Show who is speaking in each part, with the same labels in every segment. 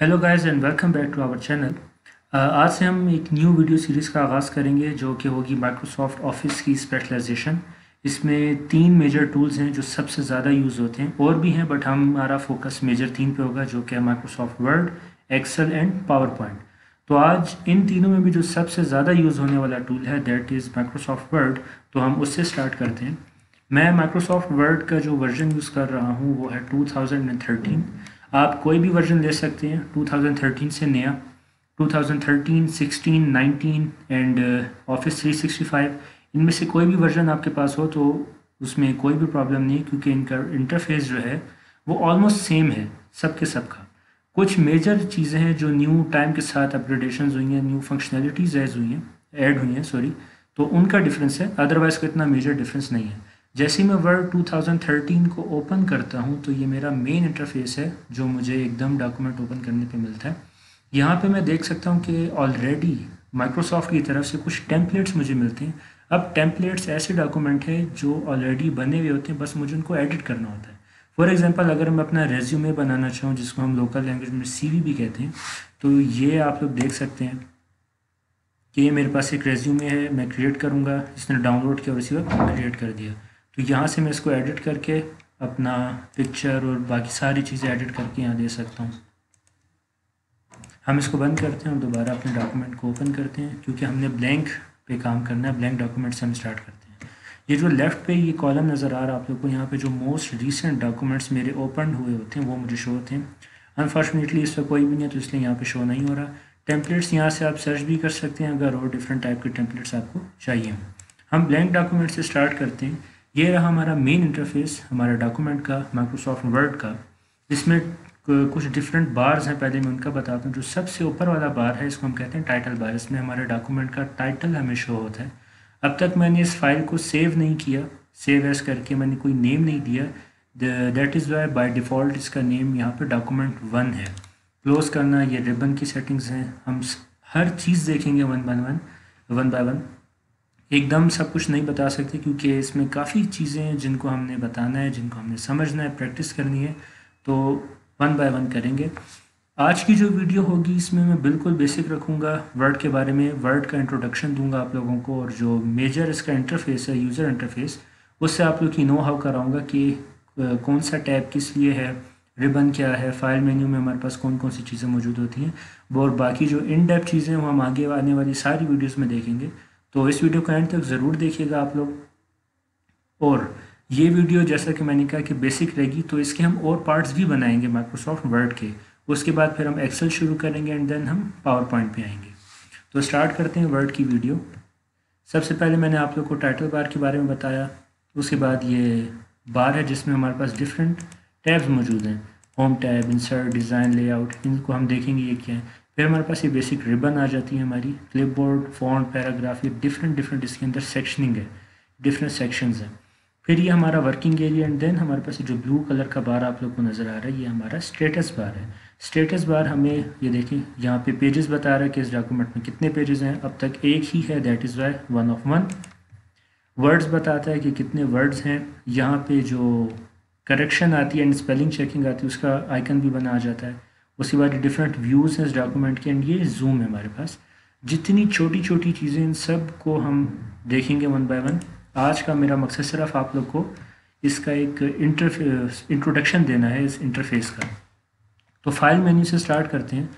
Speaker 1: Hello guys and welcome back to our channel. आज से हम एक न्यू वीडियो सीरीज़ का आगाज़ करेंगे जो कि होगी माइक्रोसॉफ्ट ऑफिस की स्पेशलाइजेशन। इसमें तीन मेजर टूल्स हैं जो सबसे ज़्यादा यूज़ होते हैं, और भी हैं बट हमारा फोकस मेजर तीन पे होगा, जो कि है Microsoft Word, Excel and PowerPoint. तो आज इन तीनों में भी जो सबसे ज़्यादा यूज़ होने वाला टूल है दैट इज़ माइक्रोसॉफ्ट वर्ड। तो हम उससे स्टार्ट करते हैं। मैं माइक्रोसॉफ्ट वर्ड का जो वर्जन यूज़ कर रहा हूँ वो है 2013। आप कोई भी वर्जन ले सकते हैं 2013 से नया, 2013, 16, 19 एंड ऑफिस 365, इनमें से कोई भी वर्जन आपके पास हो तो उसमें कोई भी प्रॉब्लम नहीं, क्योंकि इनका इंटरफेस जो है वो ऑलमोस्ट सेम है सबके सबका। कुछ मेजर चीज़ें हैं जो न्यू टाइम के साथ अपग्रेडेशन हुई हैं, न्यू फंक्शनैलिटीज़ ऐड हुई हैं सॉरी, तो उनका डिफरेंस है, अदरवाइज़ कोई इतना मेजर डिफरेंस नहीं है। जैसे ही मैं वर्ड 2013 को ओपन करता हूँ तो ये मेरा मेन इंटरफेस है जो मुझे एकदम डॉक्यूमेंट ओपन करने पे मिलता है। यहाँ पे मैं देख सकता हूँ कि ऑलरेडी माइक्रोसॉफ्ट की तरफ से कुछ टेम्पलेट्स मुझे मिलते हैं। अब टेम्पलेट्स ऐसे डॉक्यूमेंट हैं जो ऑलरेडी बने हुए होते हैं, बस मुझे उनको एडिट करना होता है। फॉर एग्जांपल, अगर मैं अपना रेज्यूमे बनाना चाहूँ, जिसको हम लोकल लैंग्वेज में सीवी भी कहते हैं, तो ये आप लोग देख सकते हैं कि ये मेरे पास एक रेज्यूमे है। मैं क्रिएट करूँगा, इसने डाउनलोड किया और इसी वक्त क्रिएट कर दिया। तो यहाँ से मैं इसको एडिट करके अपना पिक्चर और बाकी सारी चीज़ें एडिट करके यहाँ दे सकता हूँ। हम इसको बंद करते हैं और दोबारा अपने डॉक्यूमेंट को ओपन करते हैं, क्योंकि हमने ब्लैंक पे काम करना है। ब्लैंक डॉक्यूमेंट से हम स्टार्ट करते हैं। ये जो लेफ़्ट पे ये कॉलम नज़र आ रहा है आप लोग को, यहाँ पे जो मोस्ट रीसेंट डॉक्यूमेंट्स मेरे ओपन हुए होते हैं वो मुझे शो होते हैं। अनफॉर्चुनेटली इस पर कोई भी नहीं है, तो इसलिए यहाँ पे शो नहीं हो रहा। टेम्पलेट्स यहाँ से आप सर्च भी कर सकते हैं अगर और डिफरेंट टाइप के टेम्पलेट्स आपको चाहिए। हम ब्लैंक डॉक्यूमेंट से स्टार्ट करते हैं। ये रहा हमारा मेन इंटरफेस हमारा डॉक्यूमेंट का, माइक्रोसॉफ्ट वर्ड का। इसमें कुछ डिफरेंट बार्स हैं, पहले मैं उनका बताता हूँ। जो सबसे ऊपर वाला बार है इसको हम कहते हैं टाइटल बार। इसमें हमारे डॉक्यूमेंट का टाइटल हमें शो होता है। अब तक मैंने इस फाइल को सेव नहीं किया, सेव एज करके मैंने कोई नेम नहीं दिया। That is why by default इसका नेम यहाँ पे डॉक्यूमेंट 1 है। क्लोज़ करना, ये रिबन की सेटिंग्स हैं। हम हर चीज़ देखेंगे वन बाय वन। एकदम सब कुछ नहीं बता सकते, क्योंकि इसमें काफ़ी चीज़ें हैं जिनको हमने बताना है, जिनको हमने समझना है, प्रैक्टिस करनी है। तो वन बाय वन करेंगे। आज की जो वीडियो होगी इसमें मैं बिल्कुल बेसिक रखूँगा वर्ड के बारे में, वर्ड का इंट्रोडक्शन दूंगा आप लोगों को, और जो मेजर इसका इंटरफेस है, यूज़र इंटरफेस, उससे आप लोग की नो हाउ कराऊँगा कि कौन सा टैब किस लिए है, रिबन क्या है, फाइल मेन्यू में हमारे पास कौन कौन सी चीज़ें मौजूद होती हैं, और बाकी जो इन डेप्थ चीज़ें वो हम आगे आने वाली सारी वीडियोज़ में देखेंगे। तो इस वीडियो को एंड तक ज़रूर देखिएगा आप लोग। और ये वीडियो जैसा कि मैंने कहा कि बेसिक रहेगी, तो इसके हम और पार्ट्स भी बनाएंगे माइक्रोसॉफ्ट वर्ड के। उसके बाद फिर हम एक्सेल शुरू करेंगे एंड देन हम पावर पॉइंट पे आएंगे। तो स्टार्ट करते हैं वर्ड की वीडियो। सबसे पहले मैंने आप लोग को टाइटल बार के बारे में बताया। उसके बाद ये बार है जिसमें हमारे पास डिफरेंट टैब्स मौजूद हैं, home tab, insert, design, layout, इनको हम देखेंगे ये क्या है। फिर हमारे पास ये बेसिक रिबन आ जाती है हमारी, क्लिपबोर्ड, फॉन्ट, पैराग्राफ, ये डिफरेंट इसके अंदर सेक्शनिंग है, डिफरेंट सेक्शंस हैं। फिर ये हमारा वर्किंग एरिया एंड देन हमारे पास जो ब्लू कलर का बार आप लोग को नज़र आ रहा है ये हमारा स्टेटस बार है। स्टेटस बार हमें ये देखें यहाँ पे पेजेस बता रहा है कि इस डॉक्यूमेंट में कितने पेजेस हैं। अब तक एक ही है, that is why 1 of 1। Words बताता है कि कितने वर्ड्स हैं। यहाँ पे जो करेक्शन आती है एंड स्पेलिंग चेकिंग आती है उसका आइकन भी बना आ जाता है। उसके बाद डिफरेंट व्यूज़ हैं इस डॉक्यूमेंट के, एंड ये जूम है हमारे पास। जितनी छोटी छोटी चीज़ें इन सब को हम देखेंगे वन बाय वन। आज का मेरा मकसद सिर्फ आप लोग को इसका एक इंट्रोडक्शन देना है इस इंटरफेस का। तो फाइल मेन्यू से स्टार्ट करते हैं।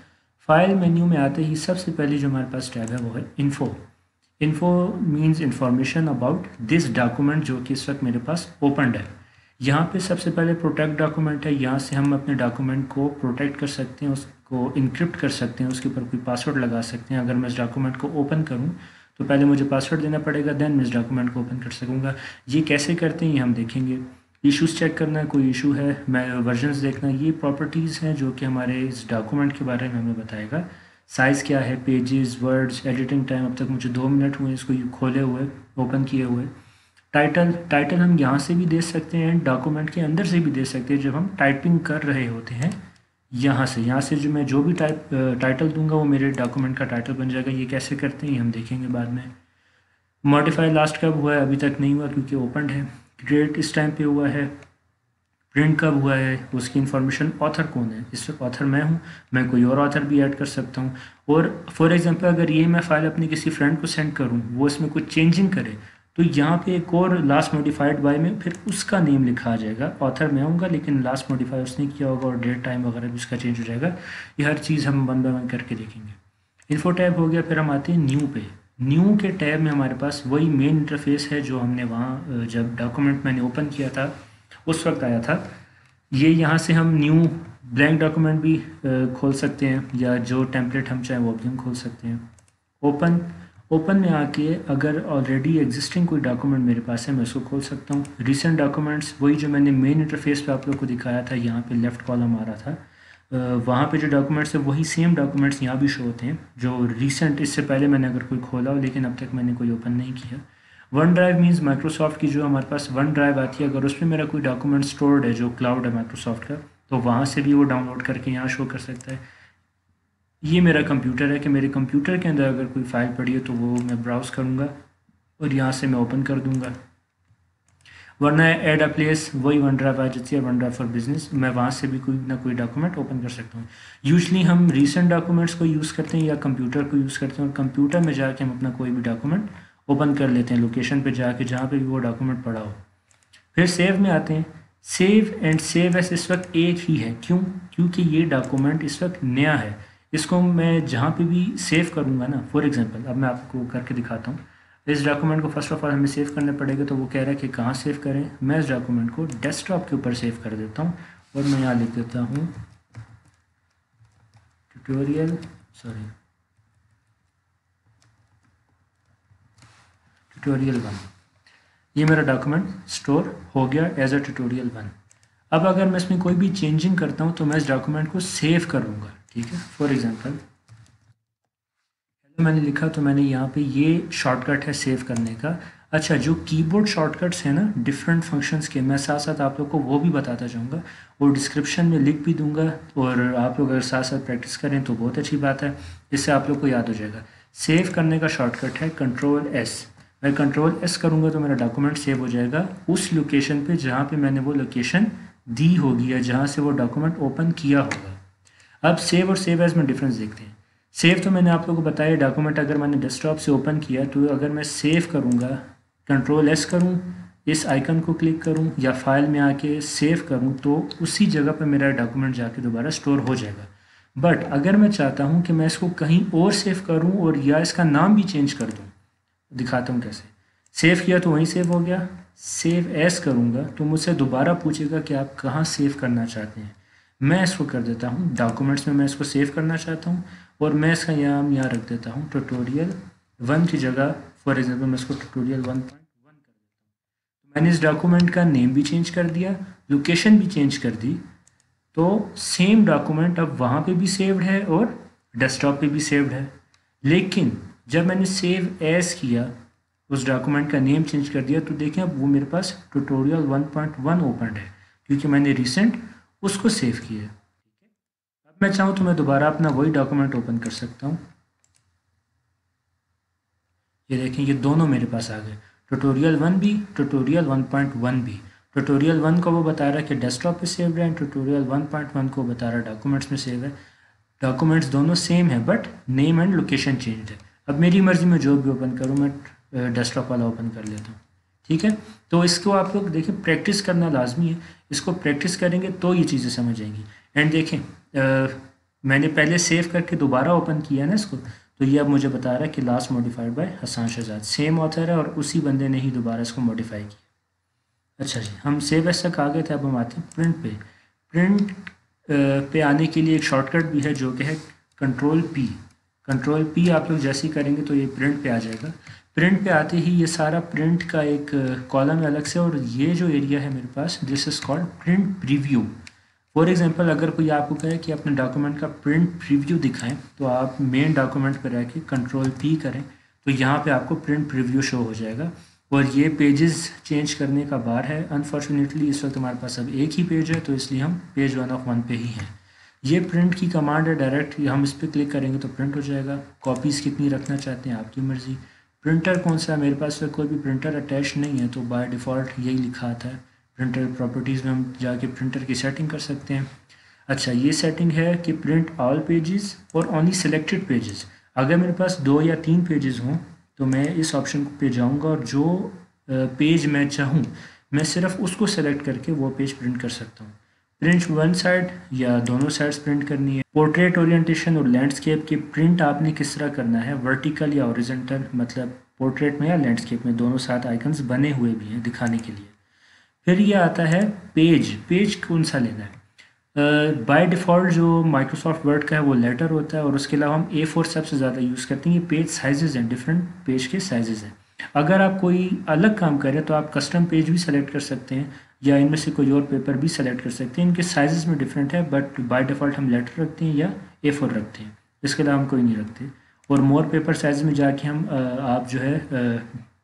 Speaker 1: फाइल मेन्यू में आते ही सबसे पहले जो हमारे पास टैब है वो है info. Info means information about this document, जो कि इस वक्त मेरे पास ओपनड है। यहाँ पे सबसे पहले प्रोटेक्ट डॉक्यूमेंट है। यहाँ से हम अपने डॉक्यूमेंट को प्रोटेक्ट कर सकते हैं, उसको इनक्रिप्ट कर सकते हैं, उसके ऊपर कोई पासवर्ड लगा सकते हैं। अगर मैं इस डॉक्यूमेंट को ओपन करूँ तो पहले मुझे पासवर्ड देना पड़ेगा, देन मैं इस डॉक्यूमेंट को ओपन कर सकूँगा। ये कैसे करते हैं ये हम देखेंगे। इश्यूज़ चेक करना है, कोई इशू है, मैं वर्जन्स देखना, ये प्रॉपर्टीज़ हैं जो कि हमारे इस डॉक्यूमेंट के बारे में हमें बताएगा। साइज़ क्या है, पेजेस, वर्ड्स, एडिटिंग टाइम, अब तक मुझे 2 मिनट हुए इसको खोले हुए, ओपन किए हुए। टाइटल हम यहाँ से भी दे सकते हैं, डॉक्यूमेंट के अंदर से भी दे सकते हैं जब हम टाइपिंग कर रहे होते हैं। यहाँ से जो मैं जो भी टाइटल दूंगा वो मेरे डॉक्यूमेंट का टाइटल बन जाएगा। ये कैसे करते हैं ये हम देखेंगे बाद में। मॉडिफाई लास्ट कब हुआ है, अभी तक नहीं हुआ क्योंकि ओपन है। क्रिएट इस टाइम पे हुआ है। प्रिंट कब हुआ है, उसकी इन्फॉर्मेशन, ऑथर कौन है, इस वक्त ऑथर मैं हूँ, मैं कोई और ऑथर भी ऐड कर सकता हूँ। और फॉर एग्जांपल अगर ये मैं फ़ाइल अपने किसी फ्रेंड को सेंड करूँ, वो इसमें कुछ चेंजिंग करे, तो यहाँ पे एक और लास्ट मॉडिफाइड बाय में फिर उसका नेम लिखा आ जाएगा। ऑथर मैं आऊँगा लेकिन लास्ट मॉडिफाई उसने किया होगा और डेट टाइम वगैरह भी उसका चेंज हो जाएगा। ये हर चीज़ हम वन बाय वन करके देखेंगे। इन्फो टैब हो गया, फिर हम आते हैं न्यू पे। न्यू के टैब में हमारे पास वही मेन इंटरफेस है जो हमने वहाँ जब डॉक्यूमेंट मैंने ओपन किया था उस वक्त आया था। ये यहाँ से हम न्यू ब्लैंक डॉक्यूमेंट भी खोल सकते हैं, या जो टेम्पलेट हम चाहें वो भी हम खोल सकते हैं। ओपन में आके अगर ऑलरेडी एग्जिस्टिंग कोई डॉक्यूमेंट मेरे पास है मैं उसको खोल सकता हूँ। रिसेंट डॉक्यूमेंट्स वही जो मैंने मेन इंटरफेस पे आप लोग को दिखाया था, यहाँ पे लेफ़्ट कॉलम आ रहा था, वहाँ पे जो डॉक्यूमेंट्स है वही सेम डॉक्यूमेंट्स यहाँ भी शो होते हैं जो रिसेंट, इससे पहले मैंने अगर कोई खोला हो लेकिन अब तक मैंने कोई ओपन नहीं किया। वन ड्राइव मीन्स माइक्रोसॉफ्ट की जो हमारे पास वन ड्राइव आती है, अगर उसमें मेरा कोई डॉक्यूमेंट स्टोर्ड है जो क्लाउड है माइक्रोसॉफ्ट का, तो वहाँ से भी वो डाउनलोड करके यहाँ शो कर सकता है। ये मेरा कंप्यूटर है कि मेरे कंप्यूटर के अंदर अगर कोई फ़ाइल पड़ी है तो वो मैं ब्राउज़ करूँगा और यहाँ से मैं ओपन कर दूँगा। वरना ऐड अ प्लेस वही वन ड्राइव आ जाती है, वन ड्राइव फॉर बिजनेस, मैं वहाँ से भी कोई ना कोई डॉक्यूमेंट ओपन कर सकता हूँ। यूजली हम रीसेंट डॉक्यूमेंट्स को यूज़ करते हैं या कंप्यूटर को यूज़ करते हैं, और कंप्यूटर में जाके हम अपना कोई भी डॉक्यूमेंट ओपन कर लेते हैं लोकेशन पे जाके जहाँ पे भी वो डॉक्यूमेंट पड़ा हो। फिर सेव में आते हैं। सेव एंड सेव एस इस वक्त एक ही है, क्यों? क्योंकि ये डॉक्यूमेंट इस वक्त नया है। इसको मैं जहाँ पे भी सेव करूँगा ना, फॉर एग्जांपल अब मैं आपको करके दिखाता हूँ। इस डॉक्यूमेंट को फर्स्ट ऑफ ऑल हमें सेव करना पड़ेगा, तो वो कह रहा है कि कहाँ सेव करें। मैं इस डॉक्यूमेंट को डेस्कटॉप के ऊपर सेव कर देता हूँ और मैं यहाँ लिख देता हूँ ट्यूटोरियल 1। ये मेरा डॉक्यूमेंट स्टोर हो गया एज अ ट्यूटोरियल 1। अब अगर मैं इसमें कोई भी चेंजिंग करता हूँ तो मैं इस डॉक्यूमेंट को सेव करूँगा, ठीक है। फॉर एग्जांपल मैंने लिखा तो मैंने यहाँ पे ये शॉर्टकट है सेव करने का। अच्छा, जो कीबोर्ड शॉर्टकट्स हैं ना डिफरेंट फंक्शंस के, मैं साथ साथ आप लोग को वो भी बताता जाऊँगा और डिस्क्रिप्शन में लिख भी दूँगा, और आप लोग अगर साथ साथ प्रैक्टिस करें तो बहुत अच्छी बात है, इससे आप लोग को याद हो जाएगा। सेव करने का शॉर्टकट है Ctrl+S। मैं Ctrl+S करूँगा तो मेरा डॉक्यूमेंट सेव हो जाएगा उस लोकेशन पे जहाँ पे मैंने वो लोकेशन दी होगी या जहाँ से वो डॉक्यूमेंट ओपन किया होगा। अब सेव और सेव एज में डिफरेंस देखते हैं। सेव तो मैंने आप लोगों को बताया, डॉक्यूमेंट अगर मैंने डेस्कटॉप से ओपन किया तो अगर मैं सेव करूँगा, Ctrl+S करूँ, इस आइकन को क्लिक करूँ या फाइल में आके सेव करूँ, तो उसी जगह पर मेरा डॉक्यूमेंट जाके दोबारा स्टोर हो जाएगा। बट अगर मैं चाहता हूँ कि मैं इसको कहीं और सेव करूँ और या इसका नाम भी चेंज कर दूँ, दिखाता हूँ कैसे। सेव किया तो वहीं सेव हो गया, सेव एस करूँगा तो मुझसे दोबारा पूछेगा कि आप कहाँ सेव करना चाहते हैं। मैं इसको कर देता हूँ डॉक्यूमेंट्स में, मैं इसको सेव करना चाहता हूँ और मैं इसका यहाँ रख देता हूँ ट्यूटोरियल 1 की जगह। फॉर एग्जांपल मैं इसको ट्यूटोरियल 1.1 कर देता हूँ। तो मैंने इस डॉक्यूमेंट का नेम भी चेंज कर दिया, लोकेशन भी चेंज कर दी, तो सेम डॉक्यूमेंट अब वहाँ पे भी सेव्ड है और डेस्कटॉप पे भी सेव्ड है। लेकिन जब मैंने सेव एज किया, उस डॉक्यूमेंट का नेम चेंज कर दिया, तो देखें अब वो मेरे पास ट्यूटोरियल 1.1 ओपन है क्योंकि मैंने रिसेंट उसको सेव किया है। अब मैं चाहूँ तो मैं दोबारा अपना वही डॉक्यूमेंट ओपन कर सकता हूँ। ये देखें ये दोनों मेरे पास आ गए, ट्यूटोरियल 1 भी, ट्यूटोरियल 1.1 भी। ट्यूटोरियल 1 को वो बता रहा है कि डेस्कटॉप पे सेव है, ट्यूटोरियल 1.1 को बता रहा है डॉक्यूमेंट्स में सेव है। डॉक्यूमेंट्स दोनों सेम है but name and location change है। अब मेरी मर्ज़ी में जो भी ओपन करूँ, मैं डेस्कटॉप वाला ओपन कर लेता हूँ, ठीक है। तो इसको आप लोग देखें, प्रैक्टिस करना लाजमी है, इसको प्रैक्टिस करेंगे तो ये चीज़ें समझ आएंगी। एंड देखें मैंने पहले सेव करके दोबारा ओपन किया ना इसको, तो ये अब मुझे बता रहा है कि last modified by Hasan Shahzad, same author है और उसी बंदे ने ही दोबारा इसको मॉडिफाई किया। अच्छा जी, हम सेव एस तक आ गए थे, अब हम आते हैं प्रिंट पे। प्रिंट पे आने के लिए एक शॉर्टकट भी है जो कि है Ctrl+P। Ctrl+P आप लोग जैसे ही करेंगे तो ये प्रिंट पे आ जाएगा। प्रिंट पे आते ही ये सारा प्रिंट का एक कॉलम है अलग से, और ये जो एरिया है मेरे पास this is called print preview. For example अगर कोई आपको कहे कि अपने डॉक्यूमेंट का प्रिंट प्रीव्यू दिखाएं, तो आप मेन डॉक्यूमेंट पर रह के Ctrl+P करें तो यहाँ पे आपको प्रिंट प्रीव्यू शो हो जाएगा। और ये पेजेस चेंज करने का बार है। अनफॉर्चुनेटली इस वक्त हमारे पास अब एक ही पेज है, तो इसलिए हम पेज 1 of 1 पे ही हैं। ये प्रिंट की कमांड है डायरेक्ट, हम इस पर क्लिक करेंगे तो प्रिंट हो जाएगा। कॉपीज़ कितनी रखना चाहते हैं आपकी मर्ज़ी। प्रिंटर कौन सा है, मेरे पास कोई भी प्रिंटर अटैच नहीं है, तो बाय डिफ़ॉल्ट यही लिखा आता है प्रिंटर प्रॉपर्टीज़ में हम जाके प्रिंटर की सेटिंग कर सकते हैं। अच्छा, ये सेटिंग है कि प्रिंट ऑल पेजेस और ओनली सेलेक्टेड पेजेस। अगर मेरे पास 2 या 3 पेजेस हों तो मैं इस ऑप्शन पे जाऊंगा और जो पेज मैं चाहूँ मैं सिर्फ उसको सेलेक्ट करके वो पेज प्रिंट कर सकता हूँ। प्रिंट वन साइड या दोनों साइड्स प्रिंट करनी है। पोर्ट्रेट ओरिएंटेशन और लैंडस्केप के प्रिंट आपने किस तरह करना है, वर्टिकल या ओरिजेंटल, मतलब पोर्ट्रेट में या लैंडस्केप में, दोनों साथ आइकन्स बने हुए भी हैं दिखाने के लिए। फिर ये आता है पेज, पेज कौन सा लेना है। बाय डिफ़ॉल्ट जो माइक्रोसॉफ्ट वर्ड का है वो लेटर होता है और उसके अलावा हम A4 सबसे ज़्यादा यूज़ करते हैं। ये पेज साइजेज़ हैं, डिफरेंट पेज के साइजेज़ हैं। अगर आप कोई अलग काम करें तो आप कस्टम पेज भी सेलेक्ट कर सकते हैं या इनमें से कोई और पेपर भी सेलेक्ट कर सकते हैं। इनके साइजेज़ में डिफरेंट है, बट बाय डिफ़ॉल्ट हम लेटर रखते हैं या A4 रखते हैं, इसके अलावा हम कोई नहीं रखते। और मोर पेपर साइज में जाके हम आप जो है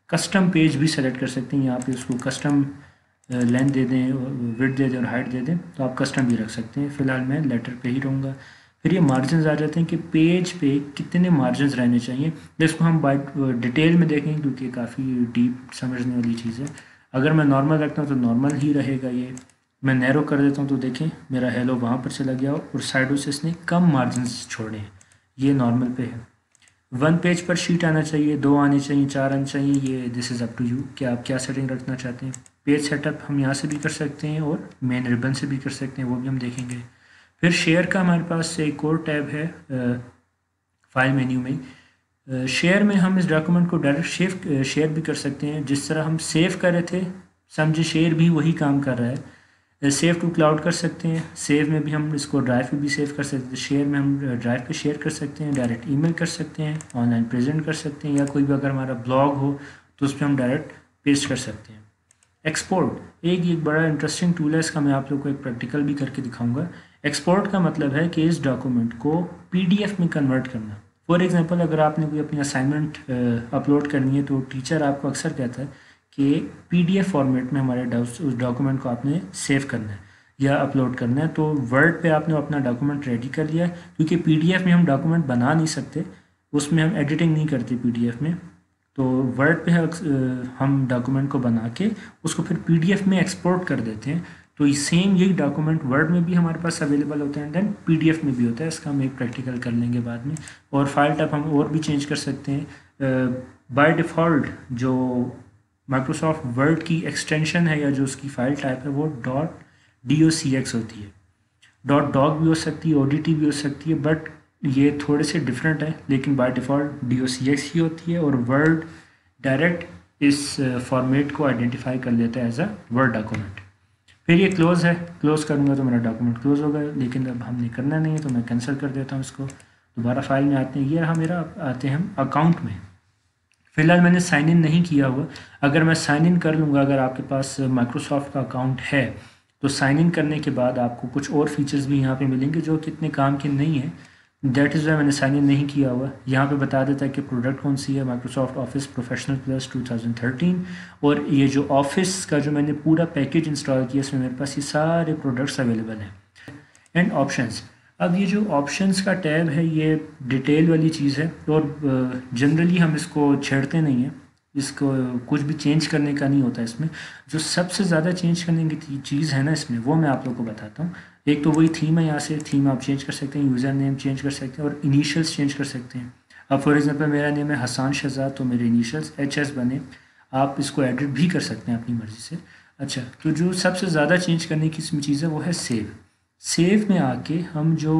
Speaker 1: कस्टम पेज भी सेलेक्ट कर सकते हैं। यहाँ पे उसको कस्टम लेंथ दे दें, विड्थ दे दें और हाइट दे दें, तो आप कस्टम भी रख सकते हैं। फ़िलहाल मैं लेटर पे ही रहूँगा। फिर ये मार्जिन आ जाते हैं कि पेज पे कितने मार्जिन रहने चाहिए। इसको हम बाय डिटेल में देखेंगे क्योंकि काफ़ी डीप समझने वाली चीज़ है। अगर मैं नॉर्मल रखता हूँ तो नॉर्मल ही रहेगा। ये मैं नैरो कर देता हूँ तो देखें मेरा हेलो वहाँ पर चला गया और साइडों से इसने कम मार्जिन छोड़े हैं। ये नॉर्मल पे है। वन पेज पर शीट आना चाहिए, 2 आने चाहिए, 4 आने चाहिए, ये this is up to you कि आप क्या सेटिंग रखना चाहते हैं। पेज सेटअप हम यहाँ से भी कर सकते हैं और मेन रिबन से भी कर सकते हैं, वो भी हम देखेंगे। फिर शेयर का हमारे पास एक और टैब है फाइल मेन्यू में। शेयर में हम इस डॉक्यूमेंट को डायरेक्ट शेयर भी कर सकते हैं, जिस तरह हम सेव कर रहे थे समझे शेयर भी वही काम कर रहा है। सेव टू क्लाउड कर सकते हैं, सेव में भी हम इसको ड्राइव पे भी सेव कर सकते हैं, शेयर में हम ड्राइव पे शेयर कर सकते हैं, डायरेक्ट ईमेल कर सकते हैं, ऑनलाइन प्रेजेंट कर सकते हैं, या कोई भी अगर हमारा ब्लॉग हो तो उस पर हम डायरेक्ट पेस्ट कर सकते हैं। एक्सपोर्ट एक बड़ा इंटरेस्टिंग टूल है, इसका मैं आप लोग को एक प्रैक्टिकल भी करके दिखाऊंगा। एक्सपोर्ट का मतलब है कि इस डॉक्यूमेंट को PDF में कन्वर्ट करना। फॉर एग्जांपल अगर आपने कोई अपनी असाइनमेंट अपलोड करनी है तो टीचर आपको अक्सर कहता है कि PDF फॉर्मेट में हमारे उस डॉक्यूमेंट को आपने सेव करना है या अपलोड करना है। तो वर्ड पे आपने अपना डॉक्यूमेंट रेडी कर लिया है, क्योंकि PDF में हम डॉक्यूमेंट बना नहीं सकते, उसमें हम एडिटिंग नहीं करते PDF में। तो वर्ड पे हम डॉक्यूमेंट को बना के उसको फिर PDF में एक्सपोर्ट कर देते हैं। तो सेम यही डॉक्यूमेंट वर्ड में भी हमारे पास अवेलेबल होता है, देन PDF में भी होता है। इसका हम एक प्रैक्टिकल कर लेंगे बाद में। और फाइल टाइप हम और भी चेंज कर सकते हैं। बाय डिफ़ॉल्ट जो माइक्रोसॉफ्ट वर्ड की एक्सटेंशन है या जो उसकी फ़ाइल टाइप है वो .docx होती है। .doc भी हो सकती है, ODT भी हो सकती है, बट ये थोड़े से डिफरेंट है, लेकिन बाय डिफ़ॉल्ट docx ही होती है। और वर्ड डायरेक्ट इस फॉर्मेट को आइडेंटिफाई कर लेता है एज अ वर्ड डॉक्यूमेंट। फिर ये क्लोज़ है, क्लोज़ करूँगा तो मेरा डॉक्यूमेंट क्लोज़ होगा, लेकिन अब हमने करना नहीं है तो मैं कैंसिल कर देता हूँ इसको। दोबारा फाइल में आते हैं, ये रहा मेरा। आते हैं हम अकाउंट में। फ़िलहाल मैंने साइन इन नहीं किया हुआ। अगर मैं साइन इन कर लूँगा, अगर आपके पास माइक्रोसॉफ्ट का अकाउंट है तो साइन इन करने के बाद आपको कुछ और फीचर्स भी यहाँ पे मिलेंगे जो कि इतने काम के नहीं हैं। दैट इज़ वाई मैंने साइन इन नहीं किया हुआ। यहाँ पे बता देता है कि प्रोडक्ट कौन सी है, माइक्रोसॉफ्ट ऑफिस प्रोफेशनल प्लस 2013। और ये जो ऑफिस का जो मैंने पूरा पैकेज इंस्टॉल किया इसमें मेरे पास ये सारे प्रोडक्ट्स अवेलेबल हैं। एंड ऑप्शंस, अब ये जो ऑप्शंस का टैब है ये डिटेल वाली चीज़ है और जनरली हम इसको छेड़ते नहीं हैं, इसको कुछ भी चेंज करने का नहीं होता इसमें। जो सबसे ज़्यादा चेंज करने की चीज़ है ना इसमें, वो मैं आप लोग को बताता हूँ। एक तो वही थीम है, यहाँ से थीम आप चेंज कर सकते हैं, यूज़र नेम चेंज कर सकते हैं और इनिशियल्स चेंज कर सकते हैं। अब फॉर एग्जांपल मेरा नेम है हसान शहजाद, तो मेरे इनिशियल्स HS बने। आप इसको एडिट भी कर सकते हैं अपनी मर्ज़ी से। अच्छा, तो जो सबसे ज़्यादा चेंज करने की इसमें चीज़ है वो है सेव। सेव में आके हम जो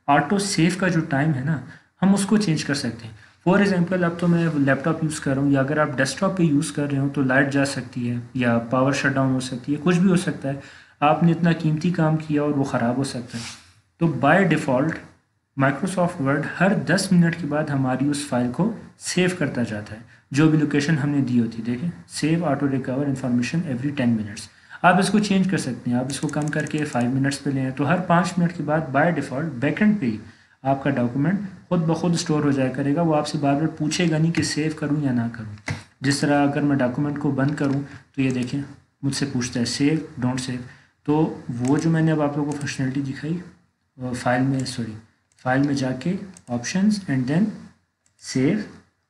Speaker 1: ऑटो सेव का जो टाइम है ना, हम उसको चेंज कर सकते हैं। फॉर एग्जांपल अब तो मैं लैपटॉप यूज़ कर रहा हूँ, या अगर आप डेस्कटॉप पे यूज़ कर रहे हो तो लाइट जा सकती है या पावर शट डाउन हो सकती है, कुछ भी हो सकता है। आपने इतना कीमती काम किया और वो ख़राब हो सकता है। तो by default Microsoft word her 10 minute के बाद हमारी उस फाइल को सेव करता जाता है, जो भी लोकेशन हमने दी होती है। देखें, save auto recover information every 10 minutes. आप इसको चेंज कर सकते हैं, आप इसको कम करके 5 मिनट्स पे लें तो हर 5 मिनट के बाद बाय डिफ़ॉल्ट बैकएंड पे ही आपका डॉक्यूमेंट खुद ब खुद स्टोर हो जाया करेगा। वो आपसे बार बार पूछेगा नहीं कि सेव करूँ या ना करूँ। जिस तरह अगर मैं डॉक्यूमेंट को बंद करूँ तो ये देखें मुझसे पूछता है सेव डोंट सेव। तो वो जो मैंने अब आप लोगों को फंक्शनलिटी दिखाई, फाइल में जाके ऑप्शंस एंड देन सेव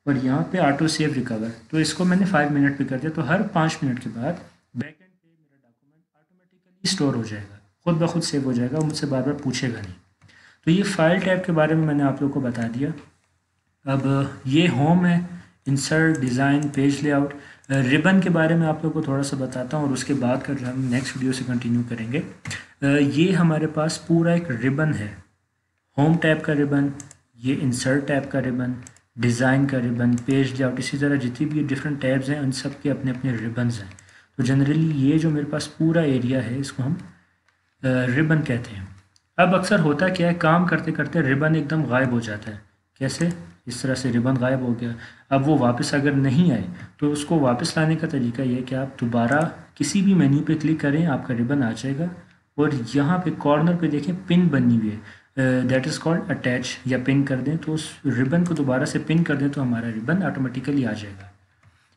Speaker 1: और यहाँ पे ऑटो सेव रिकवर, तो इसको मैंने 5 मिनट पे कर दिया। तो हर 5 मिनट के बाद बैक एंड पे मेरा स्टोर हो जाएगा, खुद ब खुद सेव हो जाएगा, मुझसे बार बार पूछेगा नहीं। तो ये फाइल टैब के बारे में मैंने आप लोगों को बता दिया। अब ये होम है, insert, design, page layout. Ribbon के बारे में आप लोगों को थोड़ा सा बताता हूँ और उसके बाद कर हम नेक्स्ट वीडियो से कंटिन्यू करेंगे। ये हमारे पास पूरा एक रिबन है, होम टैब का रिबन, ये इंसर्ट टैब का रिबन, डिज़ाइन का रिबन, पेज लेआउट, इसी तरह जितनी भी डिफरेंट टैब्स हैं उन सब के अपने अपने रिबन्स हैं। तो जनरली ये जो मेरे पास पूरा एरिया है इसको हम रिबन कहते हैं। अब अक्सर होता क्या है, काम करते करते रिबन एकदम गायब हो जाता है। कैसे? इस तरह से रिबन गायब हो गया। अब वो वापस अगर नहीं आए तो उसको वापस लाने का तरीका ये है कि आप दोबारा किसी भी मेन्यू पे क्लिक करें, आपका रिबन आ जाएगा और यहाँ पे कॉर्नर पे देखें पिन बनी हुई है, दैट इज़ कॉल्ड अटैच, या पिन कर दें तो उस रिबन को दोबारा से पिन कर दें तो हमारा रिबन ऑटोमेटिकली आ जाएगा।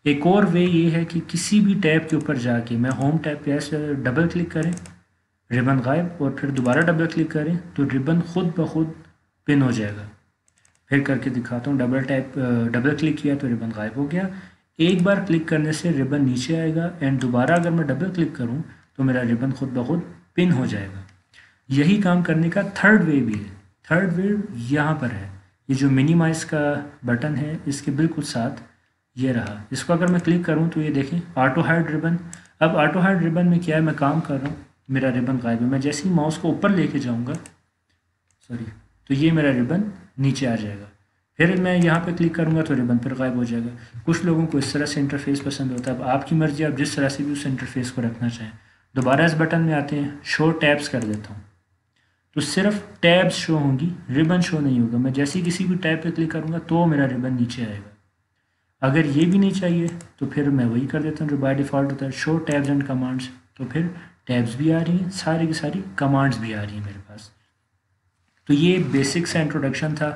Speaker 1: एक और वे ये है कि किसी भी टैब के ऊपर जाके मैं होम टैब पे ऐसे डबल क्लिक करें, रिबन गायब, और फिर दोबारा डबल क्लिक करें तो रिबन खुद ब खुद पिन हो जाएगा। फिर करके दिखाता हूँ, डबल क्लिक किया तो रिबन गायब हो गया। एक बार क्लिक करने से रिबन नीचे आएगा एंड दोबारा अगर मैं डबल क्लिक करूँ तो मेरा रिबन खुद ब खुद पिन हो जाएगा। यही काम करने का थर्ड वे भी है। थर्ड वे यहाँ पर है, ये जो मिनिमाइज का बटन है इसके बिल्कुल साथ ये रहा। इसको अगर मैं क्लिक करूँ तो ये देखें ऑटो हाइड रिबन। अब ऑटो हाइड रिबन में क्या है, मैं काम कर रहा हूँ, मेरा रिबन गायब है। मैं जैसे ही माउस को ऊपर लेके जाऊँगा, तो ये मेरा रिबन नीचे आ जाएगा। फिर मैं यहाँ पे क्लिक करूँगा तो रिबन फिर गायब हो जाएगा। कुछ लोगों को इस तरह से इंटरफेस पसंद होता है, अब आपकी मर्जी, आप जिस तरह से भी उस इंटरफेस को रखना चाहें। दोबारा इस बटन में आते हैं, शो टैब्स कर देता हूँ तो सिर्फ टैब्स शो होंगी, रिबन शो नहीं होगा। मैं जैसे ही किसी भी टैब पे क्लिक करूँगा तो मेरा रिबन नीचे आएगा। अगर ये भी नहीं चाहिए तो फिर मैं वही कर देता हूँ जो बाय डिफ़ॉल्ट होता है, शो टैब्स एंड कमांड्स। तो फिर टैब्स भी आ रही हैं, सारी की सारी कमांड्स भी आ रही हैं मेरे पास। तो ये बेसिक सा इंट्रोडक्शन था।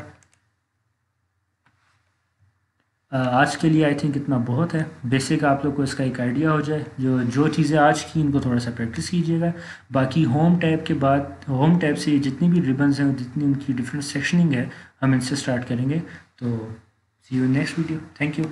Speaker 1: आज के लिए आई थिंक इतना बहुत है। बेसिक आप लोग को इसका एक आइडिया हो जाए, जो चीज़ें आज की इनको थोड़ा सा प्रैक्टिस कीजिएगा। बाकी होम टैब के बाद, होम टैब से जितनी भी रिबन्स हैं, जितनी उनकी डिफरेंट सेक्शनिंग है, हम इनसे स्टार्ट करेंगे। तो see you next video. Thank you.